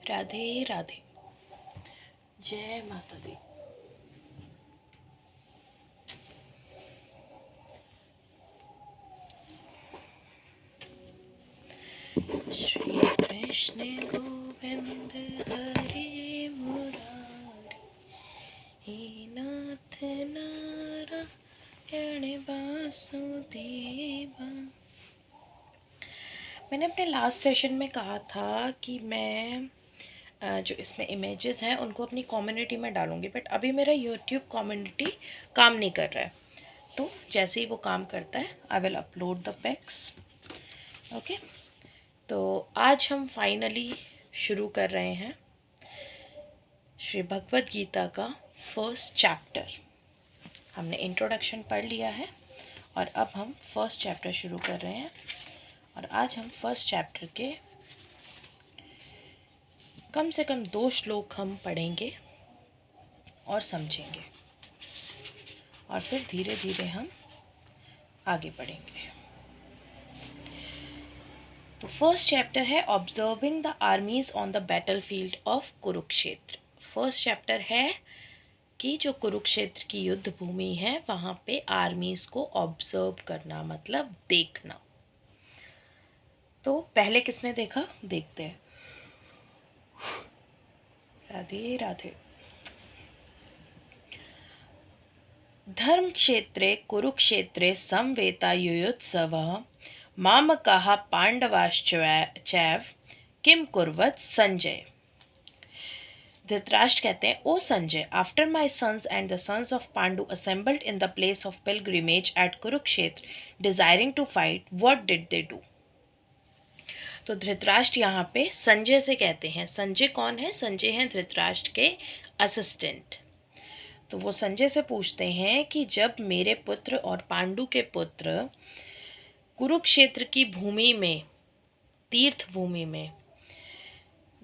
राधे राधे। जय माता दी। श्री कृष्ण गोविंद हरे मुरारी, हे नाथ नारायण वासुदेवा। मैंने अपने लास्ट सेशन में कहा था कि मैं जो इसमें इमेजेस हैं उनको अपनी कम्युनिटी में डालूंगी, बट अभी मेरा यूट्यूब कम्युनिटी काम नहीं कर रहा है। तो जैसे ही वो काम करता है I will upload the pics. Okay, तो आज हम फाइनली शुरू कर रहे हैं श्री भगवद गीता का फर्स्ट चैप्टर। हमने इंट्रोडक्शन पढ़ लिया है और अब हम फर्स्ट चैप्टर शुरू कर रहे हैं। और आज हम फर्स्ट चैप्टर के कम से कम 2 श्लोक हम पढ़ेंगे और समझेंगे, और फिर धीरे धीरे हम आगे बढ़ेंगे। तो फर्स्ट चैप्टर है observing the armies on the battlefield of Kurukshetra. First chapter है कि जो कुरुक्षेत्र की युद्ध भूमि है वहाँ पे आर्मीज को ऑब्जर्व करना, मतलब देखना। तो पहले किसने देखा, देखते हैं। राधे राधे। धर्म क्षेत्रे कुरुक्षेत्रे संवेतायुयुत्सवः मामकाः पांडवाश्चैव किम कुर्वत् संजय। धृतराष्ट्र कहते हैं, O Sanjay, after my sons and the sons of Pandu assembled in the place of pilgrimage at Kurukshetra desiring to fight, what did they do. तो धृतराष्ट्र यहाँ पे संजय से कहते हैं, संजय कौन है, संजय हैं धृतराष्ट्र के असिस्टेंट। तो वो संजय से पूछते हैं कि जब मेरे पुत्र और पांडु के पुत्र कुरुक्षेत्र की भूमि में, तीर्थ भूमि में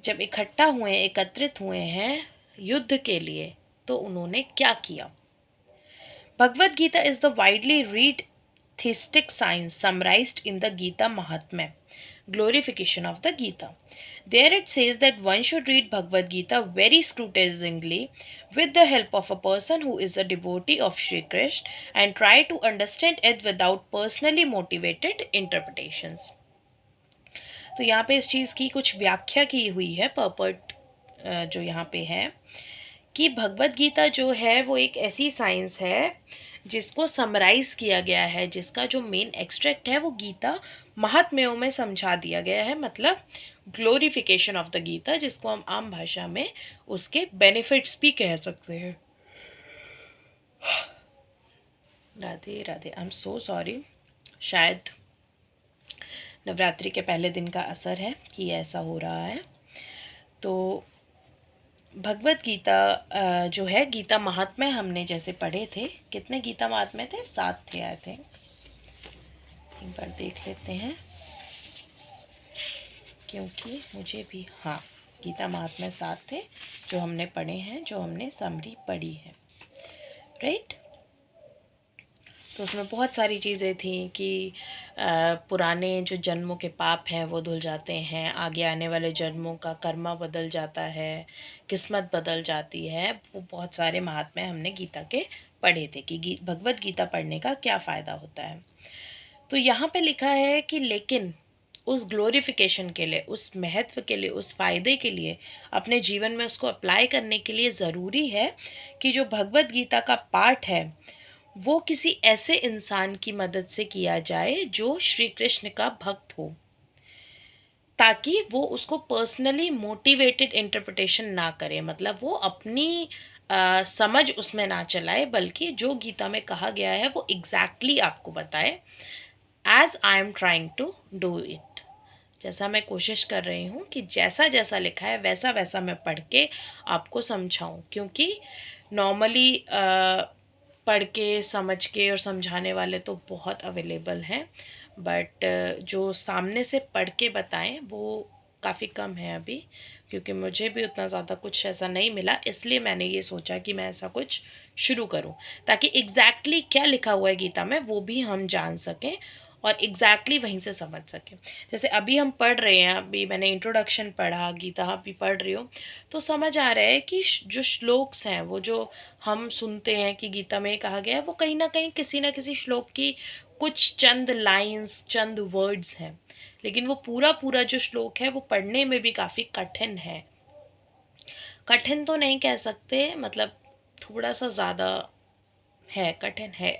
जब इकट्ठा हुए, एकत्रित हुए हैं युद्ध के लिए, तो उन्होंने क्या किया। Bhagavad Gita is the widely read theistic science summarized in the Gita Mahatmya, glorification of the Gita. There it says that one should read Bhagavad Gita very scrutinizingly with the help of a person who is a devotee of Shri Krishna and try to understand it without personally motivated interpretations. तो यहाँ पे इस चीज़ की कुछ व्याख्या की हुई है, पर्पट जो यहाँ पे है कि भगवद गीता जो है वो एक ऐसी साइंस है जिसको समराइज किया गया है, जिसका जो मेन एक्सट्रैक्ट है वो गीता महात्म्यों में समझा दिया गया है, मतलब ग्लोरिफिकेशन ऑफ द गीता, जिसको हम आम भाषा में उसके बेनिफिट्स भी कह सकते हैं। Radhe Radhe. I am so sorry, शायद नवरात्रि के पहले दिन का असर है कि ऐसा हो रहा है। तो भगवद गीता जो है, गीता महात्म्य हमने जैसे पढ़े थे, कितने गीता महात्म्य थे, 7 थे आई थिंक। एक बार देख लेते हैं क्योंकि मुझे भी, हाँ, गीता महात्म्य 7 थे जो हमने पढ़े हैं, जो हमने समरी पढ़ी है, राइट। तो उसमें बहुत सारी चीज़ें थी कि पुराने जो जन्मों के पाप हैं वो धुल जाते हैं, आगे आने वाले जन्मों का कर्मा बदल जाता है, किस्मत बदल जाती है। वो बहुत सारे महात्म्य हमने गीता के पढ़े थे कि भगवद गीता पढ़ने का क्या फ़ायदा होता है। तो यहाँ पे लिखा है कि लेकिन उस ग्लोरिफिकेशन के लिए, उस महत्व के लिए, उस फ़ायदे के लिए, अपने जीवन में उसको अप्लाई करने के लिए ज़रूरी है कि जो भगवद गीता का पाठ है वो किसी ऐसे इंसान की मदद से किया जाए जो श्री कृष्ण का भक्त हो, ताकि वो उसको पर्सनली मोटिवेटेड इंटरप्रिटेशन ना करे, मतलब वो अपनी समझ उसमें ना चलाए, बल्कि जो गीता में कहा गया है वो एग्जैक्टली आपको बताए, as I am trying to do it. जैसा मैं कोशिश कर रही हूँ कि जैसा जैसा लिखा है वैसा वैसा मैं पढ़ के आपको समझाऊँ, क्योंकि नॉर्मली पढ़ के, समझ के और समझाने वाले तो बहुत अवेलेबल हैं, बट जो सामने से पढ़ के बताएं वो काफ़ी कम है अभी, क्योंकि मुझे भी उतना ज़्यादा कुछ ऐसा नहीं मिला। इसलिए मैंने ये सोचा कि मैं ऐसा कुछ शुरू करूं ताकि एग्जैक्टली क्या लिखा हुआ है गीता में वो भी हम जान सकें और एग्जैक्टली वहीं से समझ सकें। जैसे अभी हम पढ़ रहे हैं, अभी मैंने इंट्रोडक्शन पढ़ा, गीता अभी पढ़ रही हूँ, तो समझ आ रहा है कि जो श्लोक्स हैं, वो जो हम सुनते हैं कि गीता में कहा गया है, वो कहीं ना कहीं किसी ना किसी श्लोक की कुछ चंद लाइंस, चंद वर्ड्स हैं, लेकिन वो पूरा पूरा जो श्लोक है वो पढ़ने में भी काफ़ी कठिन है। कठिन तो नहीं कह सकते, मतलब थोड़ा सा ज़्यादा है, कठिन है।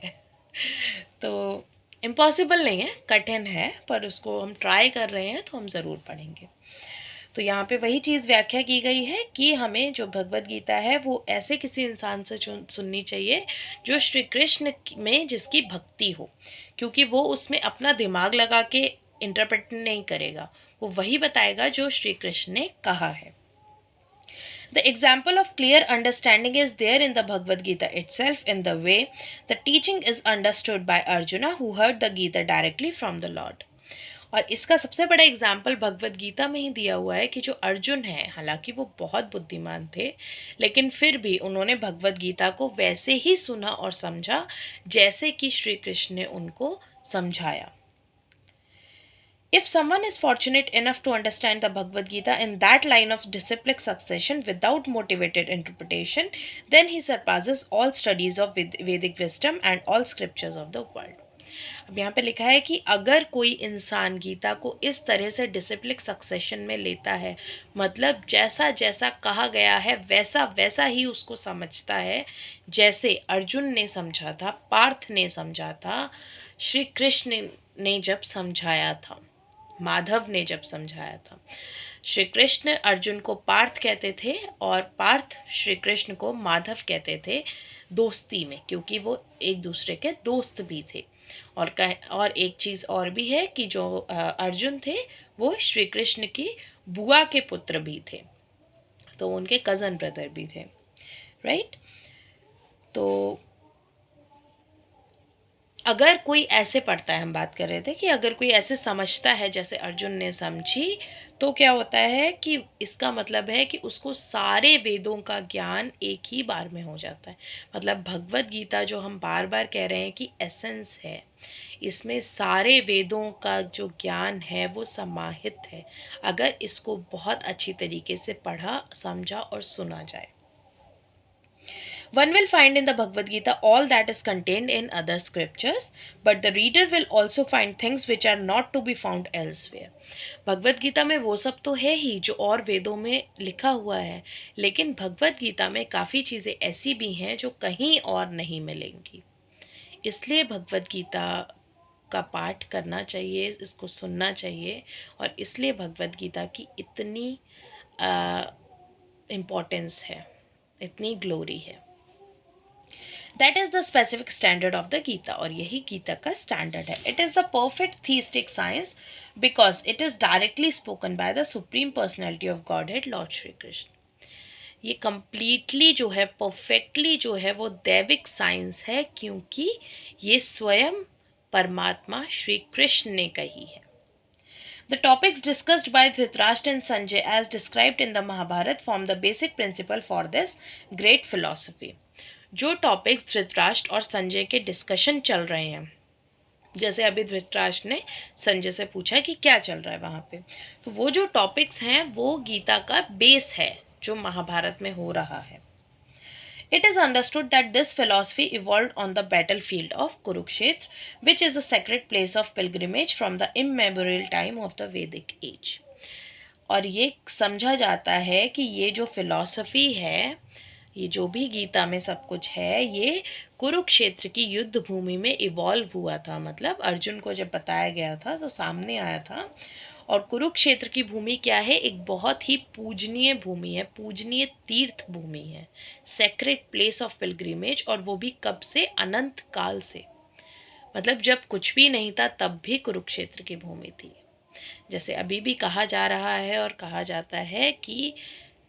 तो इम्पॉसिबल नहीं है, कठिन है, पर उसको हम ट्राई कर रहे हैं तो हम ज़रूर पढ़ेंगे। तो यहाँ पे वही चीज़ व्याख्या की गई है कि हमें जो भगवत गीता है वो ऐसे किसी इंसान से सुननी चाहिए जो श्री कृष्ण में जिसकी भक्ति हो, क्योंकि वो उसमें अपना दिमाग लगा के इंटरप्रेट नहीं करेगा, वो वही बताएगा जो श्री कृष्ण ने कहा है। The example of clear understanding is there in the Bhagavad Gita itself, in the way the teaching is understood by Arjuna, who heard the Gita directly from the Lord. और इसका सबसे बड़ा एग्जाम्पल भगवत गीता में ही दिया हुआ है कि जो अर्जुन है, हालांकि वो बहुत बुद्धिमान थे, लेकिन फिर भी उन्होंने भगवत गीता को वैसे ही सुना और समझा जैसे कि श्री कृष्ण ने उनको समझाया। If someone is fortunate enough to understand the Bhagavad Gita in that line of disciplic succession without motivated interpretation, then he surpasses all studies of Vedic wisdom and all scriptures of the world. अब यहाँ पे लिखा है कि अगर कोई इंसान गीता को इस तरह से डिसिप्लिक सक्सेशन में लेता है, मतलब जैसा जैसा कहा गया है वैसा वैसा ही उसको समझता है, जैसे अर्जुन ने समझा था, पार्थ ने समझा था, श्री कृष्ण ने जब समझाया था, माधव ने जब समझाया था। श्री कृष्ण अर्जुन को पार्थ कहते थे और पार्थ श्री कृष्ण को माधव कहते थे दोस्ती में, क्योंकि वो एक दूसरे के दोस्त भी थे। और एक चीज़ और भी है कि जो अर्जुन थे वो श्री कृष्ण की बुआ के पुत्र भी थे, तो उनके कज़न ब्रदर भी थे, राइट। तो अगर कोई ऐसे पढ़ता है, हम बात कर रहे थे कि अगर कोई ऐसे समझता है जैसे अर्जुन ने समझी, तो क्या होता है कि इसका मतलब है कि उसको सारे वेदों का ज्ञान एक ही बार में हो जाता है। मतलब भगवत गीता जो हम बार बार कह रहे हैं कि एसेंस है, इसमें सारे वेदों का जो ज्ञान है वो समाहित है, अगर इसको बहुत अच्छी तरीके से पढ़ा, समझा और सुना जाए। One will find in the Bhagavad Gita all that is contained in other scriptures, but the reader will also find things which are not to be found elsewhere. Bhagavad Gita में वो सब तो है ही जो और वेदों में लिखा हुआ है, लेकिन भगवत गीता में काफ़ी चीज़ें ऐसी भी हैं जो कहीं और नहीं मिलेंगी। इसलिए भगवत गीता का पाठ करना चाहिए, इसको सुनना चाहिए, और इसलिए भगवत गीता की इतनी इम्पोर्टेंस है, इतनी ग्लोरी है। That is the specific standard of the Gita, और यही गीता का स्टैंडर्ड है। It is the perfect theistic science because it is directly spoken by the supreme personality of Godhead Lord Shri Krishna. ये कम्प्लीटली जो है, परफेक्टली जो है, वो दैविक साइंस है, क्योंकि ये स्वयं परमात्मा श्री कृष्ण ने कही है। The topics discussed by Dhritarashtra and Sanjay as described in the Mahabharata form the basic principle for this great philosophy. जो टॉपिक्स धृतराष्ट्र और संजय के डिस्कशन चल रहे हैं, जैसे अभी धृतराष्ट्र ने संजय से पूछा कि क्या चल रहा है वहाँ पे, तो वो जो टॉपिक्स हैं वो गीता का बेस है जो महाभारत में हो रहा है। It is understood that this philosophy evolved on the battlefield of Kurukshetra, which is a sacred place of pilgrimage from the immemorial time of the Vedic age. और ये समझा जाता है कि ये जो फिलॉसफी है, ये जो भी गीता में सब कुछ है, ये कुरुक्षेत्र की युद्ध भूमि में इवॉल्व हुआ था। मतलब अर्जुन को जब बताया गया था तो सामने आया था। और कुरुक्षेत्र की भूमि क्या है? एक बहुत ही पूजनीय भूमि है, पूजनीय तीर्थ भूमि है, सेक्रेड प्लेस ऑफ पिलग्रिमेज। और वो भी कब से? अनंत काल से। मतलब जब कुछ भी नहीं था तब भी कुरुक्षेत्र की भूमि थी। जैसे अभी भी कहा जा रहा है और कहा जाता है कि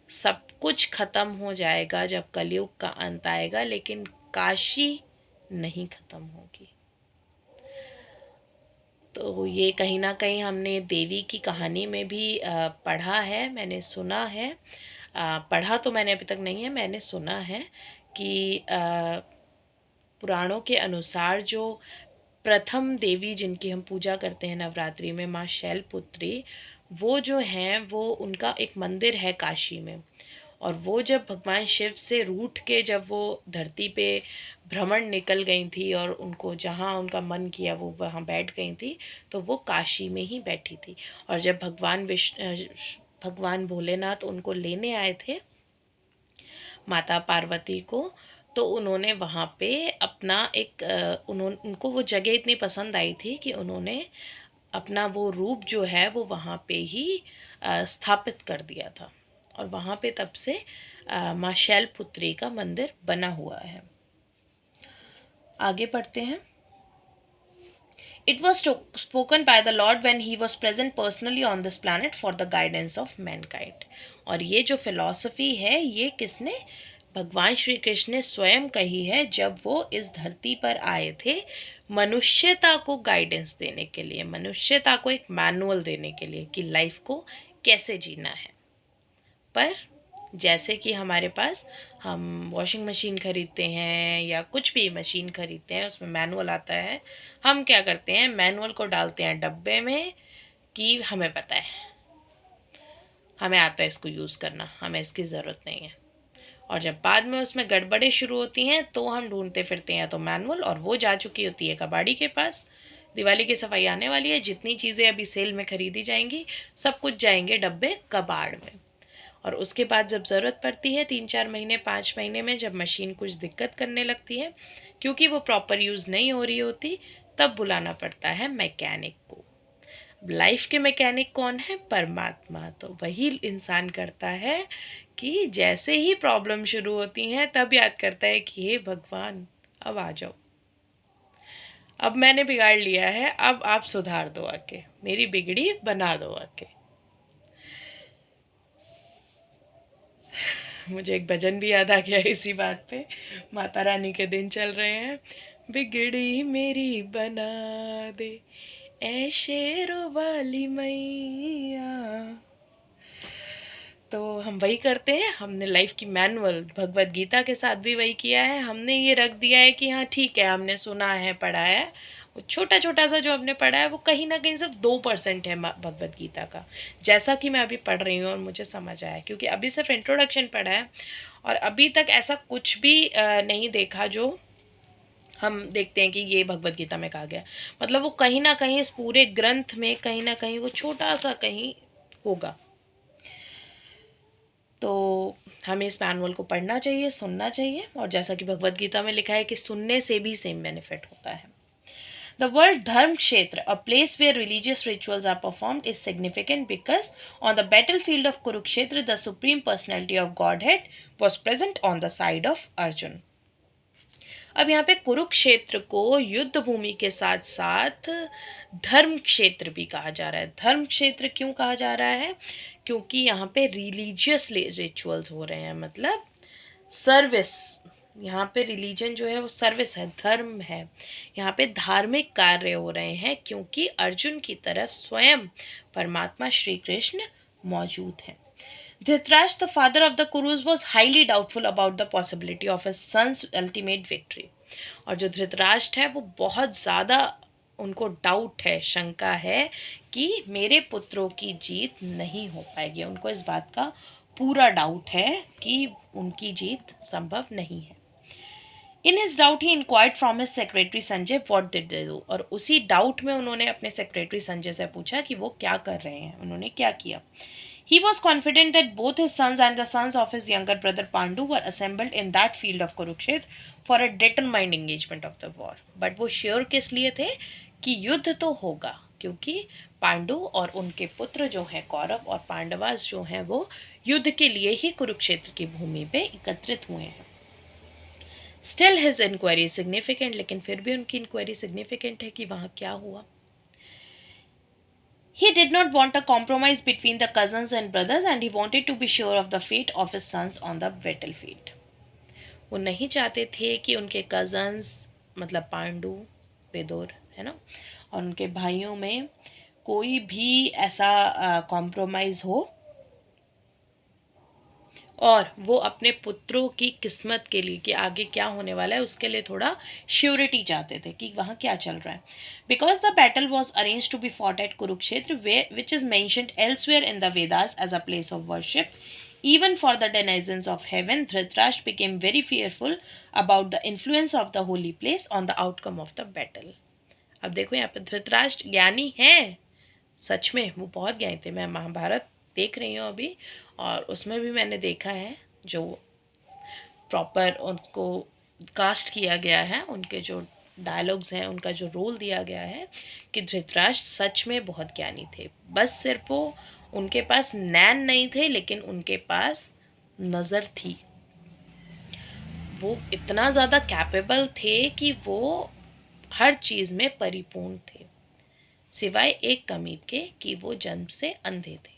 सब कुछ ख़त्म हो जाएगा जब कलयुग का अंत आएगा, लेकिन काशी नहीं ख़त्म होगी। तो ये कहीं ना कहीं हमने देवी की कहानी में भी पढ़ा है, मैंने सुना है। पढ़ा तो मैंने अभी तक नहीं है, मैंने सुना है कि पुराणों के अनुसार जो प्रथम देवी जिनकी हम पूजा करते हैं नवरात्रि में, माँ शैलपुत्री, वो जो हैं वो उनका एक मंदिर है काशी में। और वो जब भगवान शिव से रूठ के जब वो धरती पे भ्रमण निकल गई थी और उनको जहाँ उनका मन किया वो वहाँ बैठ गई थी, तो वो काशी में ही बैठी थी। और जब भगवान भोलेनाथ उनको लेने आए थे माता पार्वती को, तो उन्होंने वहाँ पे अपना एक उनको वो जगह इतनी पसंद आई थी कि उन्होंने अपना वो रूप जो है वो वहाँ पे ही स्थापित कर दिया था। और वहाँ पे तब से माँ शैलपुत्री का मंदिर बना हुआ है। आगे पढ़ते हैं। It was spoken by the Lord when he was present personally on this planet for the guidance of mankind. और ये जो फिलॉसफी है ये किसने, भगवान श्री कृष्ण ने स्वयं कही है जब वो इस धरती पर आए थे मनुष्यता को गाइडेंस देने के लिए, मनुष्यता को एक मैनुअल देने के लिए कि लाइफ को कैसे जीना है। पर जैसे कि हमारे पास हम वॉशिंग मशीन ख़रीदते हैं या कुछ भी मशीन ख़रीदते हैं उसमें मैनुअल आता है, हम क्या करते हैं, मैनुअल को डालते हैं डब्बे में कि हमें पता है, हमें आता है इसको यूज़ करना, हमें इसकी ज़रूरत नहीं है। और जब बाद में उसमें गड़बड़ें शुरू होती हैं तो हम ढूंढते फिरते हैं तो मैनुअल, और वो जा चुकी होती है कबाड़ी के पास। दिवाली की सफाई आने वाली है, जितनी चीज़ें अभी सेल में ख़रीदी जाएंगी सब कुछ जाएंगे डब्बे कबाड़ में। और उसके बाद जब ज़रूरत पड़ती है 3-4 महीने 5 महीने में, जब मशीन कुछ दिक्कत करने लगती है क्योंकि वो प्रॉपर यूज़ नहीं हो रही होती, तब बुलाना पड़ता है मैकेनिक को। लाइफ के मैकेनिक कौन है, परमात्मा। तो वही इंसान करता है कि जैसे ही प्रॉब्लम शुरू होती हैं तब याद करता है कि हे भगवान अब आ जाओ, अब मैंने बिगाड़ लिया है, अब आप सुधार दो आके, मेरी बिगड़ी बना दो आके। मुझे एक भजन भी याद आ गया इसी बात पे, माता रानी के दिन चल रहे हैं, बिगड़ी मेरी बना दे ऐ शेरों वाली मैया। तो हम वही करते हैं, हमने लाइफ की मैनुअल भगवत गीता के साथ भी वही किया है। हमने ये रख दिया है कि हाँ ठीक है, हमने सुना है पढ़ा है, वो छोटा छोटा सा जो हमने पढ़ा है वो कहीं ना कहीं सिर्फ 2% है भगवत गीता का, जैसा कि मैं अभी पढ़ रही हूँ और मुझे समझ आया, क्योंकि अभी सिर्फ इंट्रोडक्शन पढ़ा है और अभी तक ऐसा कुछ भी नहीं देखा जो हम देखते हैं कि ये भगवत गीता में कहा गया। मतलब वो कहीं ना कहीं इस पूरे ग्रंथ में कहीं ना कहीं वो छोटा सा कहीं होगा। तो हमें इस मैनुअल को पढ़ना चाहिए, सुनना चाहिए, और जैसा कि भगवत गीता में लिखा है कि सुनने से भी सेम बेनिफिट होता है। The word Dharm Kshetra, a place where religious rituals are performed, is significant because on the battlefield of Kurukshetra, the Supreme Personality of Godhead was present on the side of Arjun. अब यहाँ पे कुरुक्षेत्र को युद्ध भूमि के साथ साथ धर्म क्षेत्र भी कहा जा रहा है। धर्म क्षेत्र क्यों कहा जा रहा है, क्योंकि यहाँ पे रिलीजियस रिचुअल्स हो रहे हैं, मतलब सर्विस। यहाँ पे रिलीजन जो है वो सर्विस है, धर्म है, यहाँ पे धार्मिक कार्य हो रहे हैं, क्योंकि अर्जुन की तरफ स्वयं परमात्मा श्री कृष्ण मौजूद हैं। Dhritarashtra, the father of the Kurus, was highly doubtful about the possibility of his son's ultimate victory. और जो धृतराष्ट्र है वो बहुत ज़्यादा उनको डाउट है, शंका है कि मेरे पुत्रों की जीत नहीं हो पाएगी। उनको इस बात का पूरा डाउट है कि उनकी जीत संभव नहीं है। In his doubt he inquired from his secretary Sanjay what did they do, और उसी डाउट में उन्होंने अपने सेक्रेटरी संजय से पूछा कि वो क्या कर रहे हैं, उन्होंने क्या किया। He was confident that both his sons and the sons of his younger brother Pandu were assembled in that field of Kurukshetra for a determined engagement of the war. But वो श्योर किस लिए थे कि युद्ध तो होगा, क्योंकि पांडु और उनके पुत्र जो हैं कौरव और पांडवास जो हैं वो युद्ध के लिए ही कुरुक्षेत्र की भूमि पे एकत्रित हुए हैं। Still his inquiry is significant, लेकिन फिर भी उनकी इंक्वायरी सिग्निफिकेंट है कि वहाँ क्या हुआ। He did not want a compromise between the cousins and brothers, and he wanted to be sure of the fate of his sons on the battlefield. वो नहीं चाहते थे कि उनके कज़न्स मतलब पांडु बेदोर है ना, और उनके भाइयों में कोई भी ऐसा कॉम्प्रोमाइज़ हो और वो अपने पुत्रों की किस्मत के लिए कि आगे क्या होने वाला है उसके लिए थोड़ा श्योरिटी चाहते थे कि वहाँ क्या चल रहा है. Because the battle was arrange to be fought at Kurukshetra which is mentioned elsewhere in the Vedas as a place of worship. Even for the denizens of heaven, Dhritarashtra became very fearful about the influence of the holy place on the outcome of the battle. अब देखो यहाँ पे धृतराष्ट्र ज्ञानी हैं, सच में वो बहुत ज्ञानी थे. मैं महाभारत देख रही हूँ अभी, और उसमें भी मैंने देखा है जो प्रॉपर उनको कास्ट किया गया है, उनके जो डायलॉग्स हैं, उनका जो रोल दिया गया है कि धृतराष्ट्र सच में बहुत ज्ञानी थे. बस सिर्फ वो उनके पास नैन नहीं थे, लेकिन उनके पास नज़र थी. वो इतना ज़्यादा कैपेबल थे कि वो हर चीज़ में परिपूर्ण थे, सिवाय एक कमी के कि वो जन्म से अंधे थे.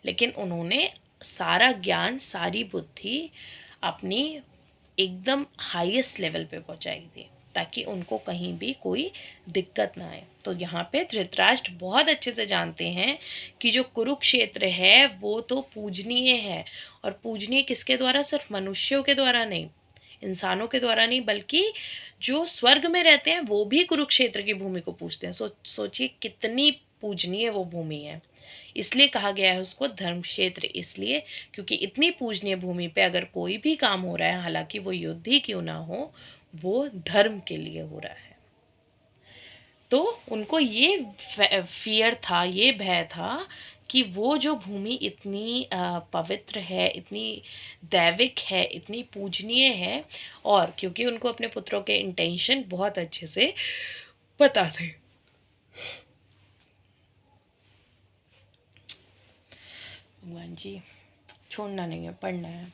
लेकिन उन्होंने सारा ज्ञान, सारी बुद्धि अपनी एकदम हाईएस्ट लेवल पे पहुंचाई थी ताकि उनको कहीं भी कोई दिक्कत ना आए. तो यहाँ पे धृतराष्ट्र बहुत अच्छे से जानते हैं कि जो कुरुक्षेत्र है वो तो पूजनीय है, और पूजनीय किसके द्वारा? सिर्फ मनुष्यों के द्वारा नहीं, इंसानों के द्वारा नहीं, बल्कि जो स्वर्ग में रहते हैं वो भी कुरुक्षेत्र की भूमि को पूजते हैं. सोचिए कितनी पूजनीय वो भूमि है. इसलिए कहा गया है उसको धर्म क्षेत्र, इसलिए क्योंकि इतनी पूजनीय भूमि पे अगर कोई भी काम हो रहा है, हालांकि वो युद्ध ही क्यों ना हो, वो धर्म के लिए हो रहा है. तो उनको ये फियर था, ये भय था कि वो जो भूमि इतनी पवित्र है, इतनी दैविक है, इतनी पूजनीय है, और क्योंकि उनको अपने पुत्रों के इंटेंशन बहुत अच्छे से पता थे. भगवान जी, छोड़ना नहीं है, पढ़ना है.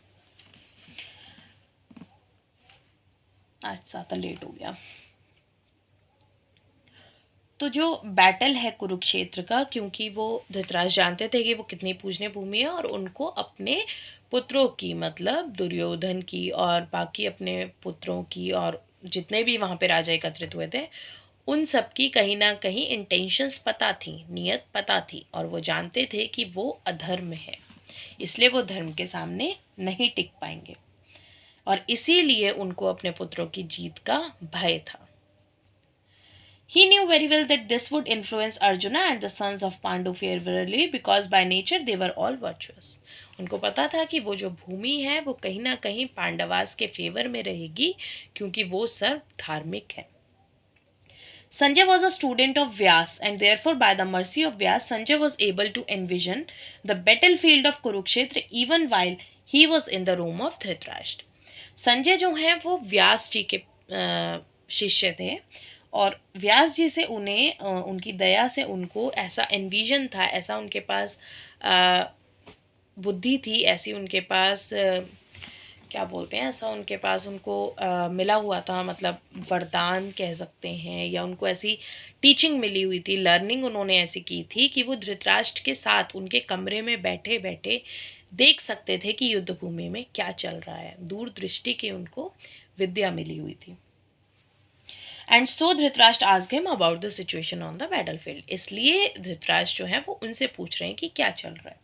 आज ज़्यादा लेट हो गया. तो जो बैटल है कुरुक्षेत्र का, क्योंकि वो धृतराष्ट्र जानते थे कि वो कितनी पूजनीय भूमि है, और उनको अपने पुत्रों की, मतलब दुर्योधन की और बाकी अपने पुत्रों की, और जितने भी वहाँ पे राजा एकत्रित हुए थे, उन सब की कहीं ना कहीं इंटेंशंस पता थी, नियत पता थी, और वो जानते थे कि वो अधर्म है, इसलिए वो धर्म के सामने नहीं टिक पाएंगे, और इसीलिए उनको अपने पुत्रों की जीत का भय था. He knew very well that this would influence Arjuna and the sons of Pandu favorably because by nature they were all virtuous. उनको पता था कि वो जो भूमि है वो कहीं ना कहीं पांडवास के फेवर में रहेगी, क्योंकि वो सब धार्मिक है. Sanjay was a student of Vyas, and therefore by the mercy of Vyas, Sanjay was able to envision the battlefield of Kurukshetra even while he was in the room of Dhritarashtra. Sanjay जो हैं वो व्यास जी के शिष्य थे, और व्यास जी से उन्हें उनकी दया से उनको ऐसा एनविजन था, ऐसा उनके पास बुद्धि थी, ऐसी उनके पास क्या बोलते हैं, ऐसा उनके पास उनको मिला हुआ था, मतलब वरदान कह सकते हैं, या उनको ऐसी टीचिंग मिली हुई थी, लर्निंग उन्होंने ऐसी की थी कि वो धृतराष्ट्र के साथ उनके कमरे में बैठे बैठे देख सकते थे कि युद्ध भूमि में क्या चल रहा है. दूरदृष्टि की उनको विद्या मिली हुई थी. And so Dhritarashtra asked him about the situation on the battlefield. इसलिए धृतराष्ट्र जो है वो उनसे पूछ रहे हैं कि क्या चल रहा है.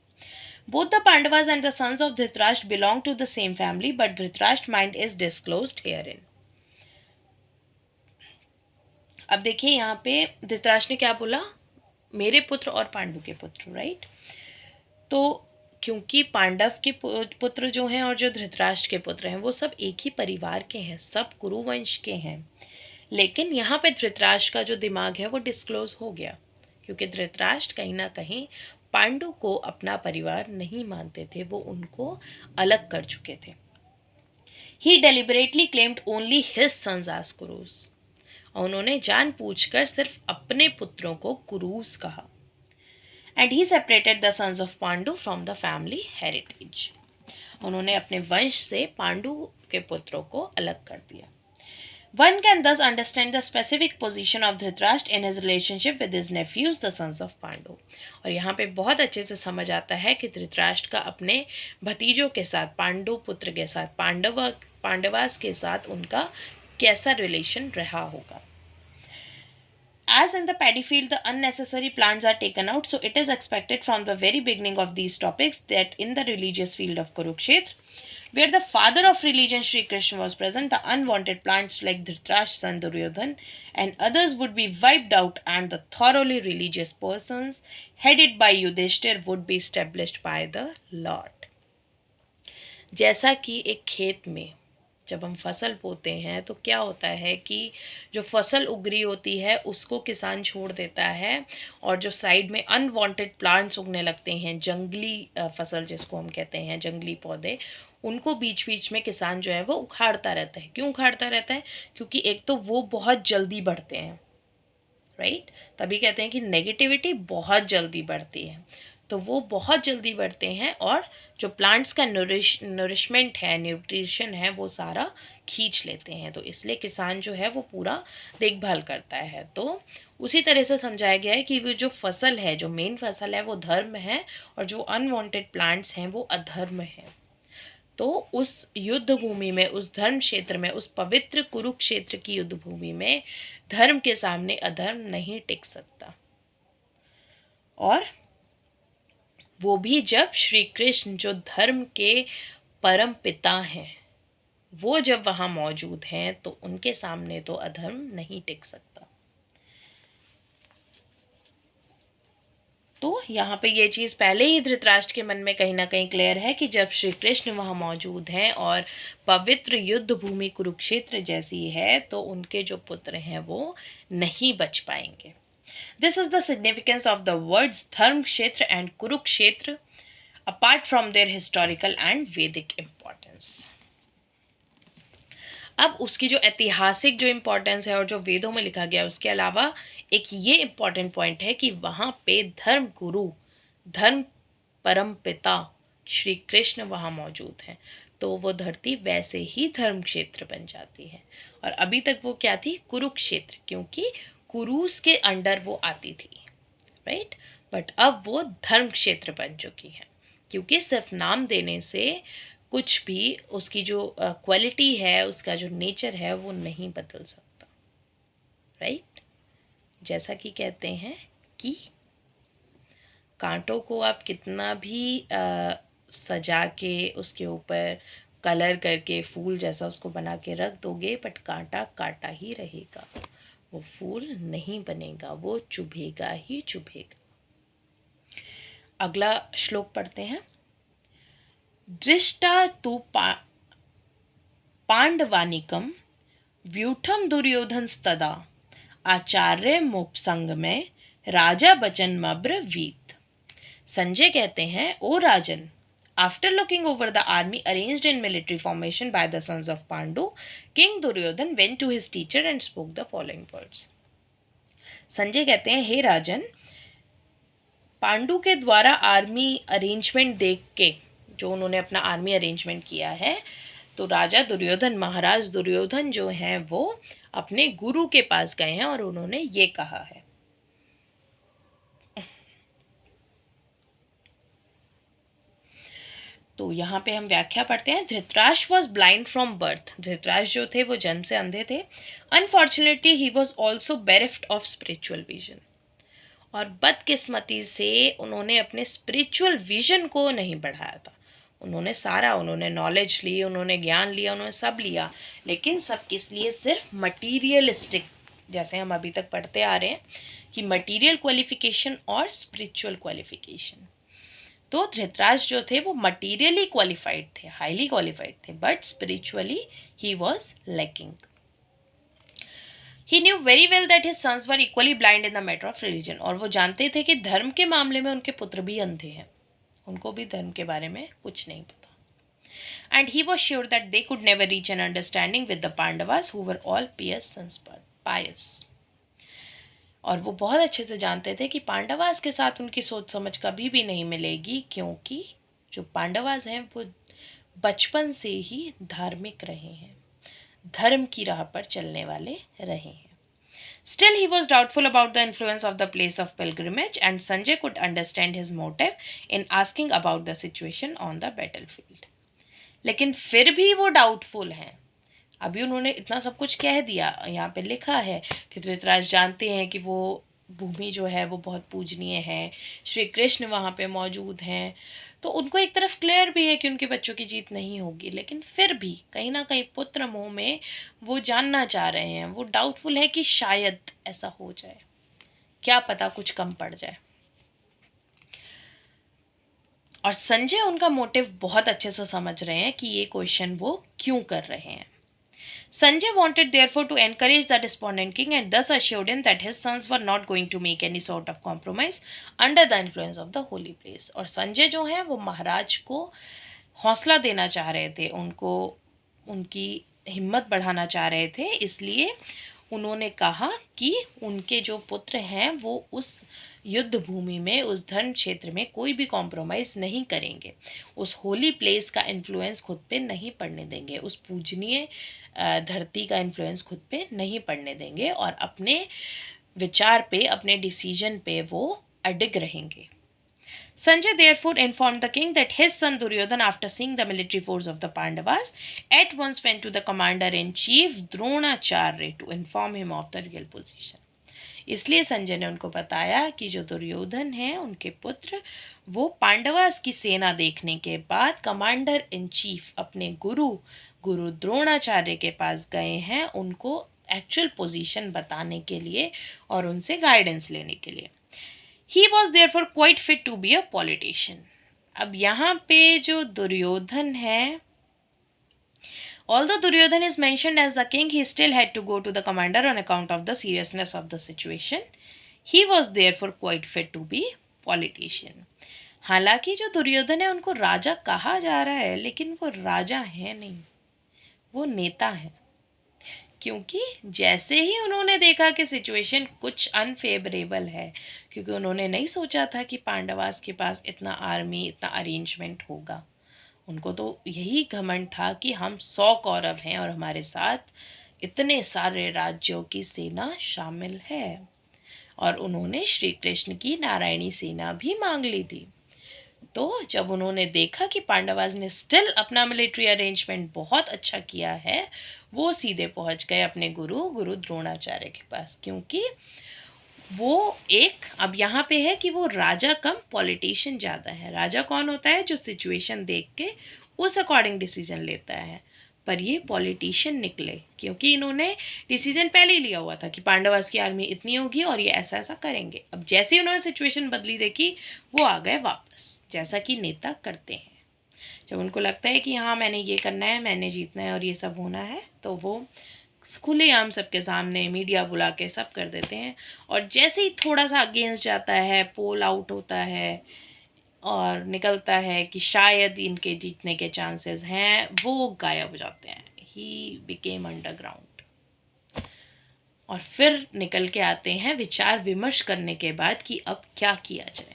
Both the Pandavas and the sons of Dhritarashtra belong to the same family, but Dhritarashtra mind is disclosed herein. अब देखिए यहाँ पे धृतराष्ट्र ने क्या बोला, मेरे पुत्र और पांडु के पुत्र, राइट. तो क्योंकि पांडव के पुत्र जो हैं और जो धृतराष्ट्र के पुत्र हैं वो सब एक ही परिवार के हैं, सब कुरुवंश के हैं, लेकिन यहाँ पे धृतराष्ट्र का जो दिमाग है वो डिस्क्लोज हो गया, क्योंकि धृतराष्ट्र कहीं ना कहीं पांडु को अपना परिवार नहीं मानते थे, वो उनको अलग कर चुके थे. He deliberately claimed only his sons as Kurus. और उन्होंने जानबूझकर सिर्फ अपने पुत्रों को कुरुस कहा. And he separated the sons of Pandu from the family heritage. उन्होंने अपने वंश से पांडु के पुत्रों को अलग कर दिया. One can thus understand the specific position of Dhritarashtra in his relationship with his nephews, the sons of Pandu. और यहाँ पे बहुत अच्छे से समझ आता है कि धृतराष्ट्र का अपने भतीजों के साथ, पांडु पुत्र के साथ, पांडवास के साथ उनका कैसा रिलेशन रहा होगा. As in the paddy field, the unnecessary plants are taken out, so it is expected from the very beginning of these topics that in the religious field of Kurukshetra, where the father of religion Sri Krishna was present, the unwanted plants like Dhritarashtra, son Duryodhan, and others would be wiped out, and the thoroughly religious persons, headed by Yudhishthir, would be established by the Lord. जैसा कि एक खेत में जब हम फसल बोते हैं तो क्या होता है कि जो फसल उग रही होती है उसको किसान छोड़ देता है, और जो साइड में अनवांटेड प्लांट्स उगने लगते हैं, जंगली फसल जिसको हम कहते हैं, जंगली पौधे, उनको बीच बीच में किसान जो है वो उखाड़ता रहता है. क्यों उखाड़ता रहता है? क्योंकि एक तो वो बहुत जल्दी बढ़ते हैं, राइट? तभी कहते हैं कि नेगेटिविटी बहुत जल्दी बढ़ती है. तो वो बहुत जल्दी बढ़ते हैं और जो प्लांट्स का नरिशमेंट है, न्यूट्रिशन है, वो सारा खींच लेते हैं. तो इसलिए किसान जो है वो पूरा देखभाल करता है. तो उसी तरह से समझाया गया है कि वो जो फसल है, जो मेन फसल है, वो धर्म है, और जो अनवांटेड प्लांट्स हैं वो अधर्म है. तो उस युद्ध भूमि में, उस धर्म क्षेत्र में, उस पवित्र कुरुक्षेत्र की युद्ध भूमि में धर्म के सामने अधर्म नहीं टिक सकता. और वो भी जब श्री कृष्ण, जो धर्म के परम पिता हैं, वो जब वहाँ मौजूद हैं, तो उनके सामने तो अधर्म नहीं टिक सकता. तो यहाँ पे ये चीज़ पहले ही धृतराष्ट्र के मन में कहीं ना कहीं क्लियर है कि जब श्री कृष्ण वहाँ मौजूद हैं और पवित्र युद्ध भूमि कुरुक्षेत्र जैसी है, तो उनके जो पुत्र हैं वो नहीं बच पाएंगे. This is the significance of the words Dharm Kshetra and Kurukshetra apart from their historical and Vedic importance. अब उसकी जो ऐतिहासिक जो इम्पोर्टेंस है और जो वेदों में लिखा गया है, उसके अलावा एक ये इम्पॉर्टेंट पॉइंट है कि वहाँ पे धर्म गुरु, धर्म परम पिता श्री कृष्ण वहाँ मौजूद हैं. तो वो धरती वैसे ही धर्म क्षेत्र बन जाती है. और अभी तक वो क्या थी? कुरुक्षेत्र, क्योंकि कुरुस के अंडर वो आती थी, राइट? बट अब वो धर्म क्षेत्र बन चुकी है, क्योंकि सिर्फ नाम देने से कुछ भी उसकी जो क्वालिटी है, उसका जो नेचर है, वो नहीं बदल सकता, राइट? जैसा कि कहते हैं कि कांटों को आप कितना भी सजा के उसके ऊपर कलर करके फूल जैसा उसको बना के रख दोगे, बट कांटा काटा ही रहेगा, वो फूल नहीं बनेगा, वो चुभेगा ही चुभेगा. अगला श्लोक पढ़ते हैं. दृष्टा तु पांडवानिकम व्यूठम दुर्योधनस्तदा आचार्य मोपसंग में राजा बचन मब्रवीत. संजय कहते हैं, ओ राजन, after looking over the army arranged in military formation by the sons of Pandu, King Duryodhan went to his teacher and spoke the following words. Sanjay कहते हैं, हे राजन, पांडु के द्वारा आर्मी अरेंजमेंट देख के, जो उन्होंने अपना आर्मी अरेंजमेंट किया है, तो राजा दुर्योधन, महाराज दुर्योधन जो हैं वो अपने गुरु के पास गए हैं और उन्होंने ये कहा है. तो यहाँ पे हम व्याख्या पढ़ते हैं. Dhritarashtra was blind from birth. Dhritarashtra जो थे वो जन्म से अंधे थे. Unfortunately he was also bereft of spiritual vision. और बदकिस्मती से उन्होंने अपने स्पिरिचुअल विजन को नहीं बढ़ाया था. उन्होंने नॉलेज ली, उन्होंने ज्ञान लिया, उन्होंने सब लिया, लेकिन सब किस लिए? सिर्फ मटीरियलिस्टिक, जैसे हम अभी तक पढ़ते आ रहे हैं कि मटीरियल क्वालिफिकेशन और स्पिरिचुअल क्वालिफिकेशन. तो धृतराष्ट्र जो थे वो मटीरियली क्वालिफाइड थे, हाईली क्वालिफाइड थे, but spiritually he was lacking. He knew very well that his sons were equally blind in the matter of religion. और वो जानते थे कि धर्म के मामले में उनके पुत्र भी अंधे हैं, उनको भी धर्म के बारे में कुछ नहीं पता. And he was sure that they could never reach an understanding with the Pandavas who were all pious. और वो बहुत अच्छे से जानते थे कि पांडवास के साथ उनकी सोच समझ कभी भी नहीं मिलेगी, क्योंकि जो पांडवास हैं वो बचपन से ही धार्मिक रहे हैं, धर्म की राह पर चलने वाले रहे हैं. Still he was doubtful about the influence of the place of pilgrimage, and Sanjay could understand his motive in asking about the situation on the battlefield. लेकिन फिर भी वो डाउटफुल हैं. अभी उन्होंने इतना सब कुछ कह दिया, यहाँ पे लिखा है कि धृतराष्ट्र जानते हैं कि वो भूमि जो है वो बहुत पूजनीय है, श्री कृष्ण वहाँ पे मौजूद हैं, तो उनको एक तरफ क्लियर भी है कि उनके बच्चों की जीत नहीं होगी, लेकिन फिर भी कहीं ना कहीं पुत्र मोह में वो जानना चाह रहे हैं, वो डाउटफुल है कि शायद ऐसा हो जाए, क्या पता कुछ कम पड़ जाए। और संजय उनका मोटिव बहुत अच्छे से समझ रहे हैं कि ये क्वेश्चन वो क्यों कर रहे हैं। Sanjay wanted therefore to encourage the despondent king and thus assured him that his sons were not going to make any sort of compromise under the influence of the holy place. और संजय जो है वो महाराज को हौसला देना चाह रहे थे, उनको उनकी हिम्मत बढ़ाना चाह रहे थे, इसलिए उन्होंने कहा कि उनके जो पुत्र हैं वो उस युद्ध भूमि में, उस धर्म क्षेत्र में कोई भी कॉम्प्रोमाइज़ नहीं करेंगे, उस होली प्लेस का इन्फ्लुएंस खुद पे नहीं पड़ने देंगे, उस पूजनीय धरती का इन्फ्लुएंस खुद पे नहीं पड़ने देंगे और अपने विचार पे, अपने डिसीजन पे वो अडिग रहेंगे। Sanjay therefore informed the king that his son Duryodhan, after seeing the military force of the Pandavas, at once went to the commander-in-chief Dronacharya to inform him of the real position. इसलिए संजय ने उनको बताया कि जो दुर्योधन हैं उनके पुत्र, वो पांडवास की सेना देखने के बाद कमांडर इन चीफ अपने गुरु द्रोणाचार्य के पास गए हैं, उनको एक्चुअल पोजीशन बताने के लिए और उनसे गाइडेंस लेने के लिए। He was therefore quite fit to be a politician. अब यहाँ पे जो दुर्योधन है, although Duryodhan is mentioned as the king, he still had to go to the commander on account of the seriousness of the situation. He was therefore quite fit to be politician. हालांकि जो दुर्योधन है उनको राजा कहा जा रहा है, लेकिन वो राजा है नहीं, वो नेता है। क्योंकि जैसे ही उन्होंने देखा कि सिचुएशन कुछ अनफेवरेबल है, क्योंकि उन्होंने नहीं सोचा था कि पांडवास के पास इतना आर्मी, इतना अरेंजमेंट होगा, उनको तो यही घमंड था कि हम 100 कौरव हैं और हमारे साथ इतने सारे राज्यों की सेना शामिल है, और उन्होंने श्री कृष्ण की नारायणी सेना भी मांग ली थी। तो जब उन्होंने देखा कि पांडवास ने स्टिल अपना मिलिट्री अरेंजमेंट बहुत अच्छा किया है, वो सीधे पहुंच गए अपने गुरु द्रोणाचार्य के पास, क्योंकि वो एक, अब यहाँ पे है कि वो राजा कम पॉलिटिशियन ज़्यादा है। राजा कौन होता है? जो सिचुएशन देख के उस अकॉर्डिंग डिसीजन लेता है, पर ये पॉलिटिशियन निकले क्योंकि इन्होंने डिसीजन पहले ही लिया हुआ था कि पांडवास की आर्मी इतनी होगी और ये ऐसा ऐसा करेंगे। अब जैसे ही उन्होंने सिचुएशन बदली देखी, वो आ गए वापस, जैसा कि नेता करते हैं। जब उनको लगता है कि हाँ मैंने ये करना है, मैंने जीतना है और ये सब होना है, तो वो खुलेआम सबके सामने मीडिया बुला के सब कर देते हैं। और जैसे ही थोड़ा सा अगेंस्ट जाता है, पोल आउट होता है और निकलता है कि शायद इनके जीतने के चांसेस हैं, वो गायब हो जाते हैं। He became underground. और फिर निकल के आते हैं विचार विमर्श करने के बाद कि अब क्या किया जाए।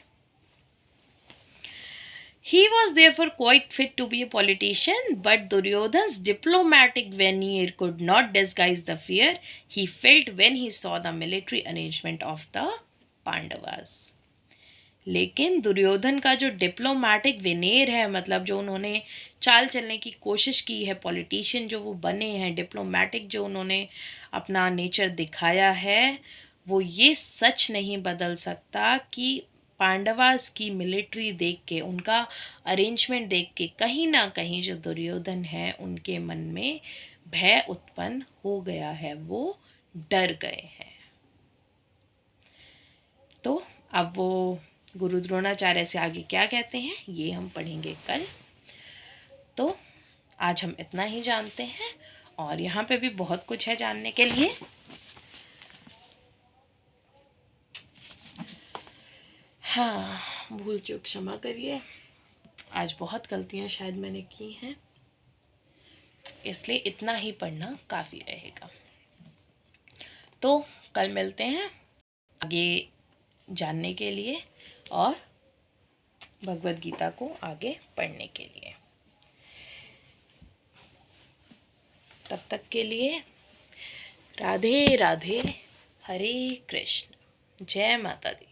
He was therefore quite fit to be a politician, but Duryodhan's diplomatic veneer could not disguise the fear he felt when he saw the military arrangement of the Pandavas. लेकिन दुर्योधन का जो डिप्लोमेटिक विनेर है, मतलब जो उन्होंने चाल चलने की कोशिश की है, पॉलिटिशियन जो वो बने हैं, डिप्लोमेटिक जो उन्होंने अपना नेचर दिखाया है, वो ये सच नहीं बदल सकता कि पांडवास की मिलिट्री देख के, उनका अरेंजमेंट देख के कहीं ना कहीं जो दुर्योधन है उनके मन में भय उत्पन्न हो गया है, वो डर गए हैं। तो अब वो गुरु द्रोणाचार्य से आगे क्या कहते हैं ये हम पढ़ेंगे कल। तो आज हम इतना ही जानते हैं, और यहाँ पे भी बहुत कुछ है जानने के लिए। हाँ, भूल चूक क्षमा करिए, आज बहुत गलतियाँ शायद मैंने की हैं, इसलिए इतना ही पढ़ना काफ़ी रहेगा। तो कल मिलते हैं आगे जानने के लिए और भगवद गीता को आगे पढ़ने के लिए। तब तक के लिए राधे राधे, हरे कृष्ण, जय माता दी।